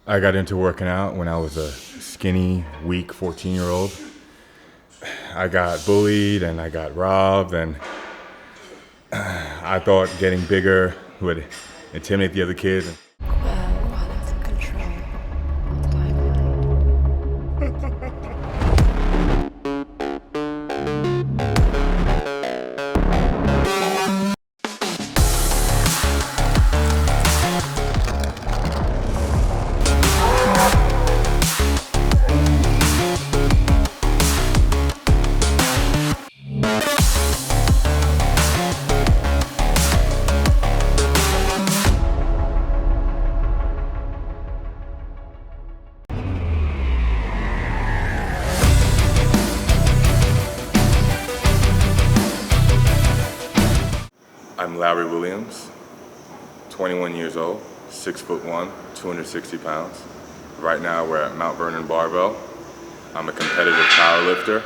I got into working out when I was a skinny, weak 14-year-old. I got bullied and I got robbed, and I thought getting bigger would intimidate the other kids. Well, out of control. Timeline. I'm Larry Williams, 21 years old, 6'1", 260 pounds. Right now we're at Mount Vernon Barbell. I'm a competitive powerlifter,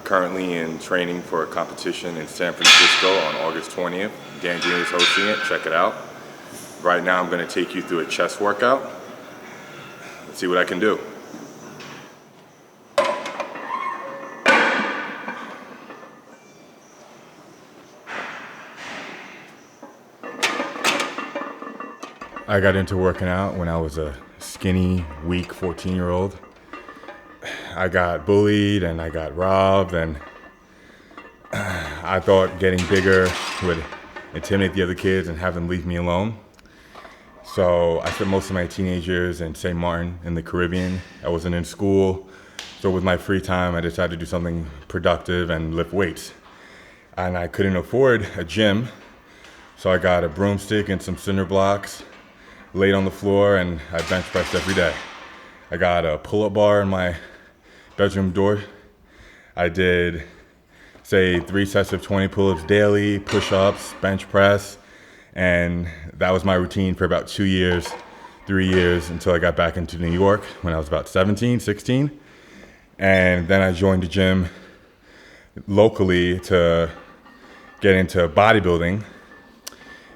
currently in training for a competition in San Francisco on August 20th. Dan Green is hosting it, check it out. Right now I'm gonna take you through a chest workout. Let's see what I can do. I got into working out when I was a skinny, weak 14-year-old. I got bullied and I got robbed, and I thought getting bigger would intimidate the other kids and have them leave me alone. So I spent most of my teenage years in St. Martin in the Caribbean. I wasn't in school, so with my free time I decided to do something productive and lift weights. And I couldn't afford a gym, so I got a broomstick and some cinder blocks, laid on the floor, and I bench pressed every day. I got a pull-up bar in my bedroom door. I did, say, 3 sets of 20 pull-ups daily, push-ups, bench press, and that was my routine for about 2 years, 3 years, until I got back into New York when I was about 17, 16. And then I joined a gym locally to get into bodybuilding.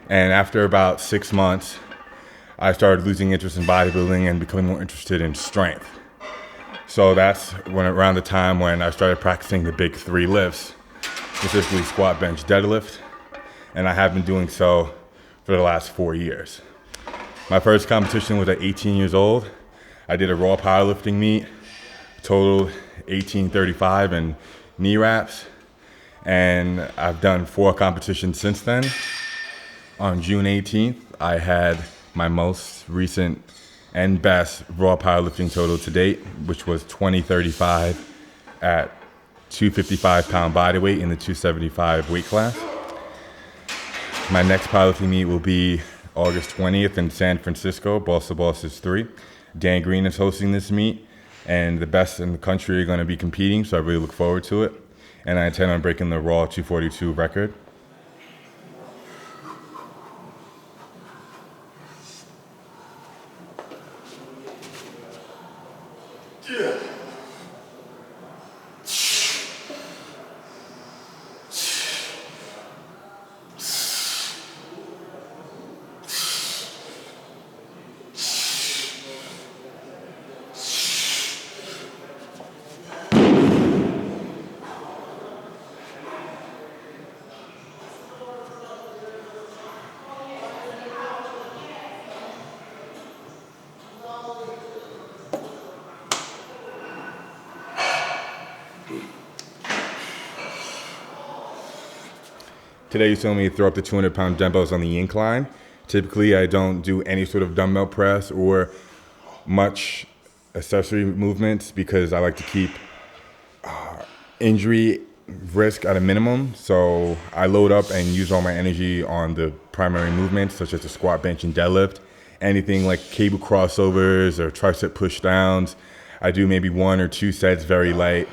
And after about 6 months, I started losing interest in bodybuilding and becoming more interested in strength. So that's around the time when I started practicing the big 3 lifts, specifically squat, bench, deadlift, and I have been doing so for the last 4 years. My first competition was at 18 years old. I did a raw powerlifting meet, totaled 1835 in knee wraps, and I've done 4 competitions since then. On June 18th, I had my most recent and best raw powerlifting total to date, which was 2035 at 255-pound body weight in the 275 weight class. My next powerlifting meet will be August 20th in San Francisco, Bossa Bosses 3. Dan Green is hosting this meet, and the best in the country are going to be competing, so I really look forward to it. And I intend on breaking the raw 242 record. Today you saw me throw up the 200-pound dumbbells on the incline. Typically I don't do any sort of dumbbell press or much accessory movements because I like to keep injury risk at a minimum. So I load up and use all my energy on the primary movements such as the squat, bench, and deadlift. Anything like cable crossovers or tricep push downs, I do maybe 1 or 2 sets very light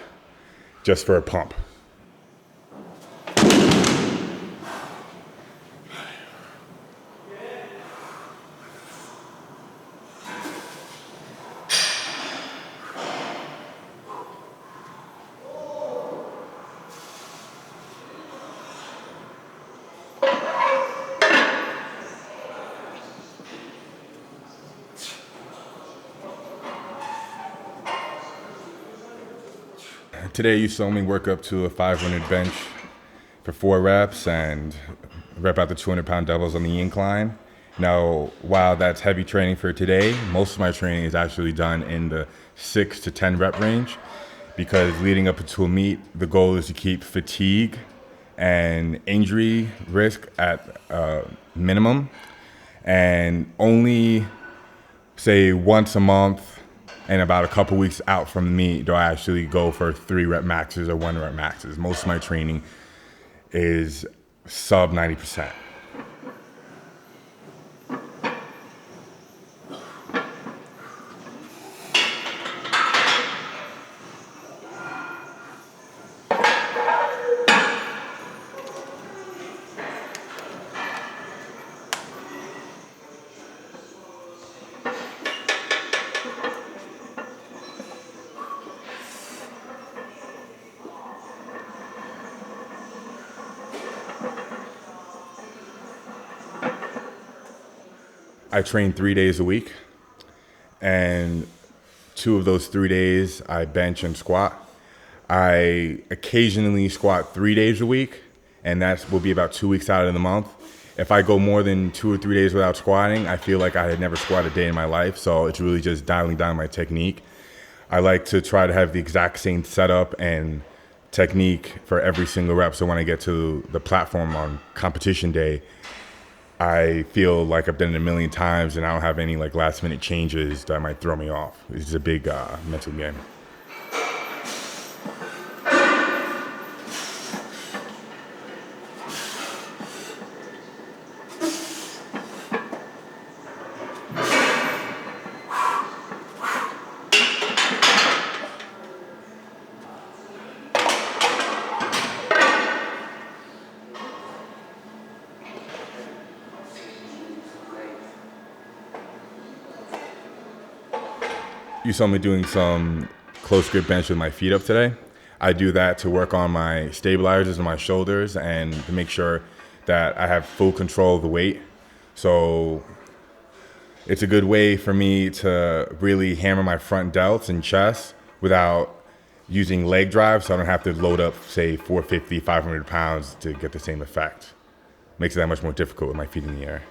just for a pump. Today you saw me work up to a 500 bench for 4 reps and rep out the 200-pound doubles on the incline. Now, while that's heavy training for today, most of my training is actually done in the 6 to 10 rep range because leading up into a meet, the goal is to keep fatigue and injury risk at minimum, and only say once a month and about a couple weeks out from the meet do I actually go for 3 rep maxes or 1 rep maxes. Most of my training is sub 90%. I train 3 days a week, and 2 of those 3 days I bench and squat. I occasionally squat 3 days a week, and that will be about 2 weeks out of the month. If I go more than 2 or 3 days without squatting, I feel like I had never squatted a day in my life, so it's really just dialing down my technique. I like to try to have the exact same setup and technique for every single rep, so when I get to the platform on competition day, I feel like I've done it a million times and I don't have any like last minute changes that might throw me off. It's a big mental game. You saw me doing some close grip bench with my feet up today. I do that to work on my stabilizers and my shoulders and to make sure that I have full control of the weight. So it's a good way for me to really hammer my front delts and chest without using leg drive, so I don't have to load up, say, 450, 500 pounds to get the same effect. Makes it that much more difficult with my feet in the air.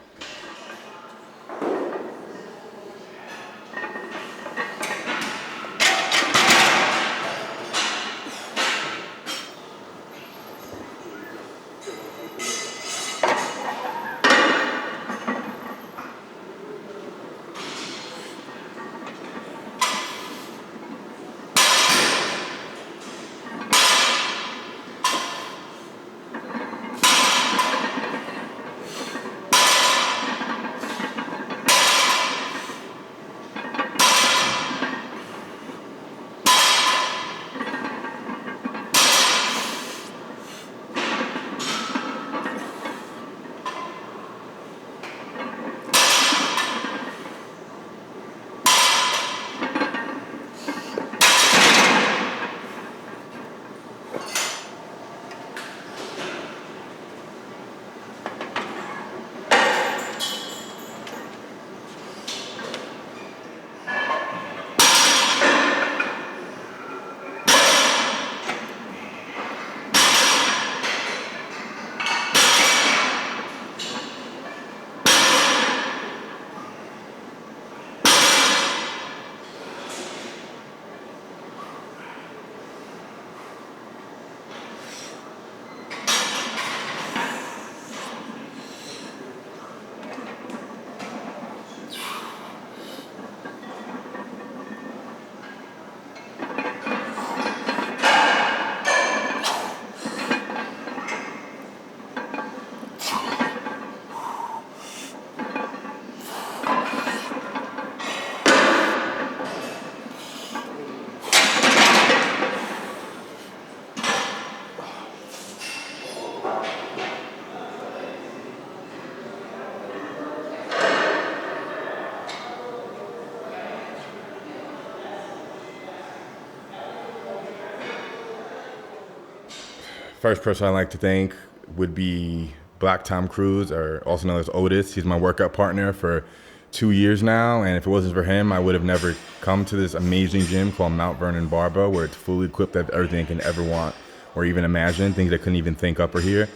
First person I'd like to thank would be Black Tom Cruise, or also known as Otis. He's my workout partner for 2 years now, and if it wasn't for him, I would have never come to this amazing gym called Mount Vernon Barbell, where it's fully equipped with everything I can ever want or even imagine, things I couldn't even think up are here.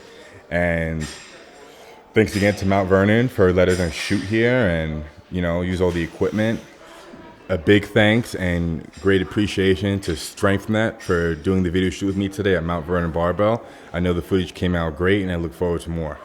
And thanks again to Mount Vernon for letting us shoot here and, use all the equipment. A big thanks and great appreciation to StrengthNet for doing the video shoot with me today at Mount Vernon Barbell. I know the footage came out great, and I look forward to more.